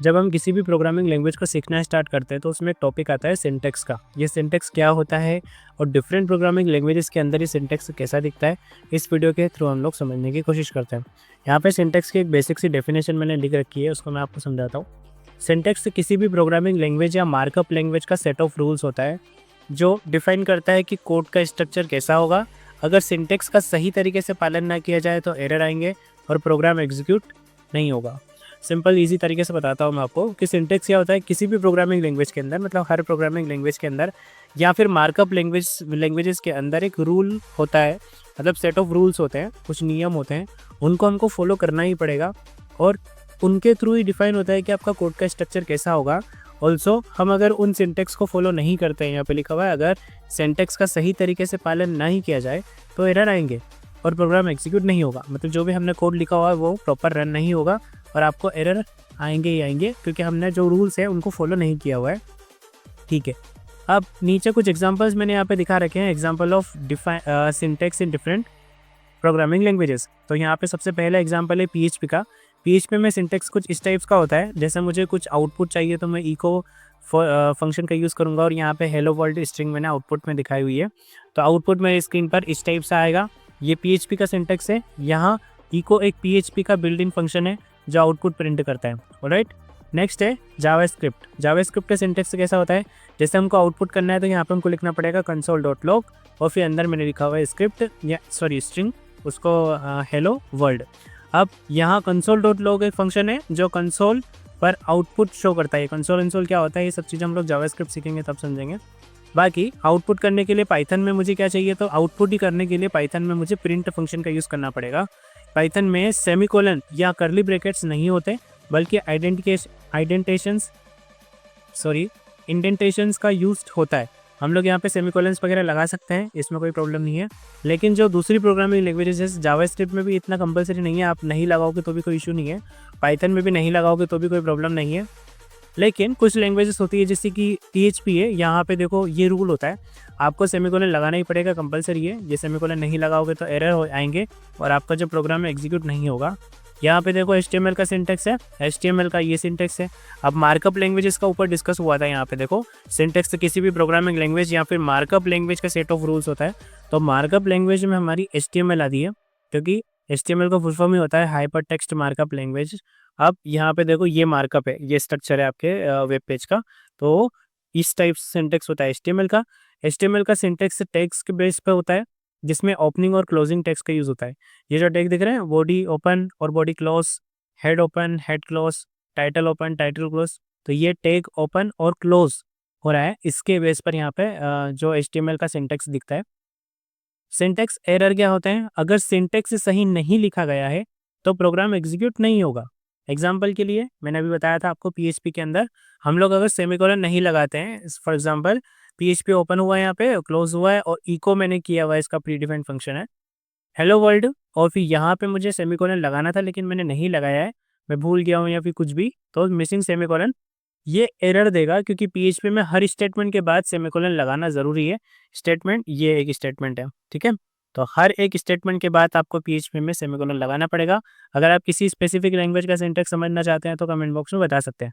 जब हम किसी भी प्रोग्रामिंग लैंग्वेज को सीखना स्टार्ट करते हैं तो उसमें एक टॉपिक आता है सिंटैक्स का। ये सिंटैक्स क्या होता है और डिफरेंट प्रोग्रामिंग लैंग्वेजेस के अंदर ये सिंटैक्स कैसा दिखता है, इस वीडियो के थ्रू हम लोग समझने की कोशिश करते हैं। यहाँ पे सिंटैक्स की एक बेसिक सी डेफिनेशन मैंने लिख रखी है, उसको मैं आपको समझाता हूँ। सिंटैक्स किसी भी प्रोग्रामिंग लैंग्वेज या मार्कअप लैंग्वेज का सेट ऑफ रूल्स होता है जो डिफाइन करता है कि कोड का स्ट्रक्चर कैसा होगा। अगर सिंटैक्स का सही तरीके से पालन ना किया जाए तो एरर आएंगे और प्रोग्राम एग्जीक्यूट नहीं होगा। सिंपल इजी तरीके से बताता हूँ मैं आपको कि सिंटैक्स क्या होता है किसी भी प्रोग्रामिंग लैंग्वेज के अंदर, मतलब हर प्रोग्रामिंग लैंग्वेज के अंदर या फिर मार्कअप लैंग्वेजेस के अंदर एक रूल होता है, मतलब सेट ऑफ रूल्स होते हैं, कुछ नियम होते हैं, उनको हमको फॉलो करना ही पड़ेगा और उनके थ्रू ही डिफाइन होता है कि आपका कोड का स्ट्रक्चर कैसा होगा। ऑल्सो हम अगर उन सिंटैक्स को फॉलो नहीं करते हैं, यहाँ पे लिखा हुआ है अगर सिंटैक्स का सही तरीके से पालन नहीं किया जाए तो एरर आएंगे और प्रोग्राम एग्जीक्यूट नहीं होगा, मतलब जो भी हमने कोड लिखा हुआ है वो प्रॉपर रन नहीं होगा और आपको एरर आएंगे ही आएंगे क्योंकि हमने जो रूल्स हैं उनको फॉलो नहीं किया हुआ है। ठीक है, अब नीचे कुछ एग्जांपल्स मैंने यहाँ पे दिखा रखे हैं, example of syntax in different programming languages. तो यहाँ पे सबसे पहला एग्जांपल है पीएचपी का। पीएचपी में सिंटैक्स कुछ इस टाइप्स का होता है, जैसे मुझे कुछ आउटपुट चाहिए तो मैं इको फंक्शन का यूज़ करूँगा और यहाँ पे हेलो वर्ल्ड स्ट्रिंग मैंने आउटपुट में दिखाई हुई है। तो आउटपुट मेरे स्क्रीन पर इस टाइप से आएगा। ये पीएचपी का सिंटैक्स है। यहाँ इको एक पीएचपी का बिल्ट इन फंक्शन है जो आउटपुट प्रिंट करता है। ऑलराइट, नेक्स्ट है जावास्क्रिप्ट। जावास्क्रिप्ट का सिंटैक्स कैसा होता है, जैसे हमको आउटपुट करना है तो यहाँ पे हमको लिखना पड़ेगा console.log और फिर अंदर मैंने लिखा हुआ है स्क्रिप्ट या स्ट्रिंग, उसको हेलो वर्ल्ड। अब यहाँ console.log एक फंक्शन है जो कंसोल पर आउटपुट शो करता है। कंसोल क्या होता है, ये सब चीज़ हम लोग जावास्क्रिप्ट सीखेंगे तब समझेंगे। बाकी आउटपुट करने के लिए पाइथन में मुझे क्या चाहिए, तो आउटपुट ही करने के लिए पाइथन में मुझे प्रिंट फंक्शन का यूज़ करना पड़ेगा। पाइथन में सेमीकोलन या कर्ली ब्रैकेट्स नहीं होते बल्कि इंडेंटेशंस का यूज होता है। हम लोग यहाँ पे सेमीकोलन्स वगैरह लगा सकते हैं, इसमें कोई प्रॉब्लम नहीं है। लेकिन जो दूसरी प्रोग्रामिंग लैंग्वेजेस है, जावास्क्रिप्ट में भी इतना कंपलसरी नहीं है, आप नहीं लगाओगे तो भी कोई इशू नहीं है। पाइथन में भी नहीं लगाओगे तो भी कोई प्रॉब्लम नहीं है। लेकिन कुछ लैंग्वेजेस होती है जैसे कि पीएचपी है, यहाँ पे देखो ये रूल होता है, आपको सेमीकोलन लगाना ही पड़ेगा, कंपलसरी है। ये सेमीकोलन नहीं लगाओगे तो एरर आएंगे और आपका जो प्रोग्राम है एग्जीक्यूट नहीं होगा। यहाँ पे देखो HTML का सिंटैक्स है, HTML का ये सिंटैक्स है। अब मार्कअप लैंग्वेजेस का ऊपर डिस्कस हुआ था, यहाँ पे देखो सिंटैक्स किसी भी प्रोग्रामिंग लैंग्वेज या फिर मार्कअप लैंग्वेज का सेट ऑफ रूल्स होता है। तो मार्कअप लैंग्वेज में हमारी HTML आती है क्योंकि HTML का फुल फॉर्म ही होता है हाइपर टेक्स्ट मार्कअप लैंग्वेज। अब यहाँ पे देखो ये मार्कअप है, ये स्ट्रक्चर है आपके वेब पेज का। तो इस टाइप से सिंटैक्स होता है HTML का सिंटैक्स टेक्स्ट के बेस पे होता है जिसमें ओपनिंग और क्लोजिंग टेक्स्ट का यूज होता है। ये जो टैग दिख रहे हैं, बॉडी ओपन और body close, head open head close, title open title close, तो ये टैग ओपन और क्लोज हो रहा है, इसके बेस पर यहाँ पे जो HTML का सिंटैक्स दिखता है। सिंटैक्स एरर क्या होते हैं, अगर सिंटैक्स सही नहीं लिखा गया है तो प्रोग्राम एग्जीक्यूट नहीं होगा। एग्जाम्पल के लिए मैंने अभी बताया था आपको, पीएचपी के अंदर हम लोग अगर सेमीकोलन नहीं लगाते हैं, फॉर एग्जाम्पल पीएचपी ओपन हुआ है, यहाँ पे क्लोज हुआ है और इको मैंने किया हुआ है, इसका प्री डिफाइंड फंक्शन है हेलो वर्ल्ड, और फिर यहाँ पे मुझे सेमीकोलन लगाना था लेकिन मैंने नहीं लगाया है, मैं भूल गया हूँ या फिर कुछ भी, तो मिसिंग सेमीकोलन ये एरर देगा क्योंकि पीएचपी में हर स्टेटमेंट के बाद सेमीकोलन लगाना ज़रूरी है। स्टेटमेंट, ये एक स्टेटमेंट है, ठीक है। तो हर एक स्टेटमेंट के बाद आपको पीएचपी में सेमीकोलन लगाना पड़ेगा। अगर आप किसी स्पेसिफिक लैंग्वेज का सिंटैक्स समझना चाहते हैं तो कमेंट बॉक्स में बता सकते हैं।